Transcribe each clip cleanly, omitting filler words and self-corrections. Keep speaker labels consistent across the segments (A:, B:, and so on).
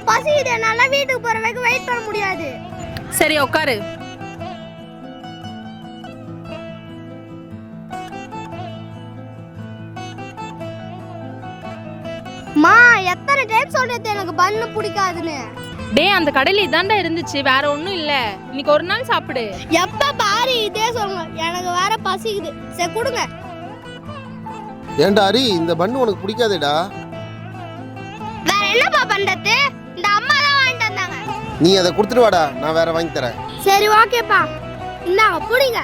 A: பசிக்குது, என்னால வீட்டுக்கு போற வரைக்கும் வெயிட் பண்ண முடியாது.
B: சரி உட்காரு.
A: மா, எத்தனை டைம் சொல்றது எனக்கு பன்னு பிடிக்காதுன்னு.
B: டேய், அந்த கடையில இதாண்டா இருந்துச்சு, வேற ஒண்ணும் இல்ல. இன்னைக்கு ஒரு நாள் சாப்பிடு.
A: எப்ப பாரு இதே சொல்லுங்க, எனக்கு வேற பசிக்குது. சரி கொடுங்க.
C: ஏன்டா ஹரி, இந்த பன்னு உனக்கு பிடிக்காதேடா.
A: வேற என்னப்பா பண்றது? இந்த அம்மா தான் வாங்கிட்டு வந்தாங்க.
C: நீ அதை கொடுத்துட்டு வாடா, நான் வேற வாங்கி தரேன்.
A: சரி ஓகேப்பா, இந்தாங்க புடிங்க.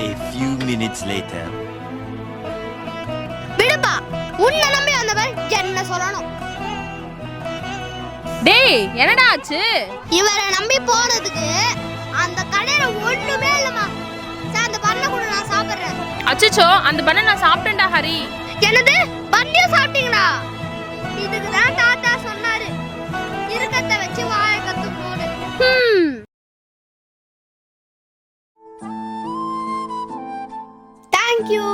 D: A few minutes later.
A: விடுப்பா, உன்னை நம்பி வந்தவர் என்ன சொல்லணும்.
B: டேய், என்னடா ஆச்சு?
A: இவரை நம்பி போனதுக்கு அந்த கடையில ஒண்ணுமே இல்லமா. சார், அந்த பண்ண கூட நான் சாப்பிடுறேன்.
B: அச்சச்சோ, அந்த பண்ணை நான் சாப்பிட்டேன்டா ஹரி.
A: என்னது, பண்ணியும் சாப்பிட்டீங்களா? இதுக்கு தான் தாத்தா சொன்னாரு, இருக்கத்தை வச்சு வாழ கத்து போடு. Thank you.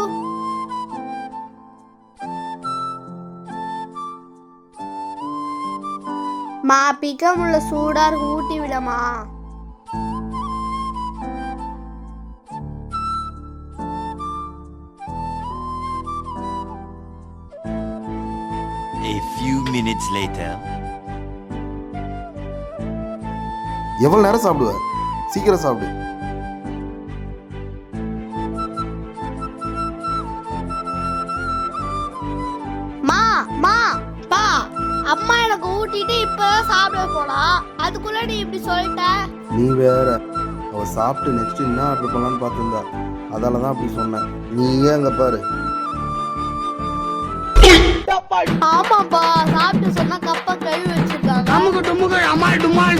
A: மா, பிக்கமுள்ள சூடா இருக்கு, ஊட்டி விடமா?
D: A few minutes later.
C: எவ்வளவு நேரம் சாப்பிடுவ? சீக்கிரம் சாப்பிடு.
A: மா மா பா, அம்மா எனக்கு ஊட்டிட்டு இப்பதான் சாப்பிட போனா, அதுக்குள்ள நீ இப்படி சொல்லிட்ட.
C: நீ வேற, அவ சாப்பிட்டு நெக்ஸ்ட் என்ன ஆர்டர் பண்ணலான்னு பார்த்துருந்தா, அதால தான் அப்படி சொன்னேன். நீ ஏன் அங்க பாரு.
A: ஆமாப்பா, சாப்பிட்டு சொன்னா கப்பா கழுவி வச்சிருக்காங்க.
E: அமுக்கு டுமுக்கு அம்மாள் டுமாள்.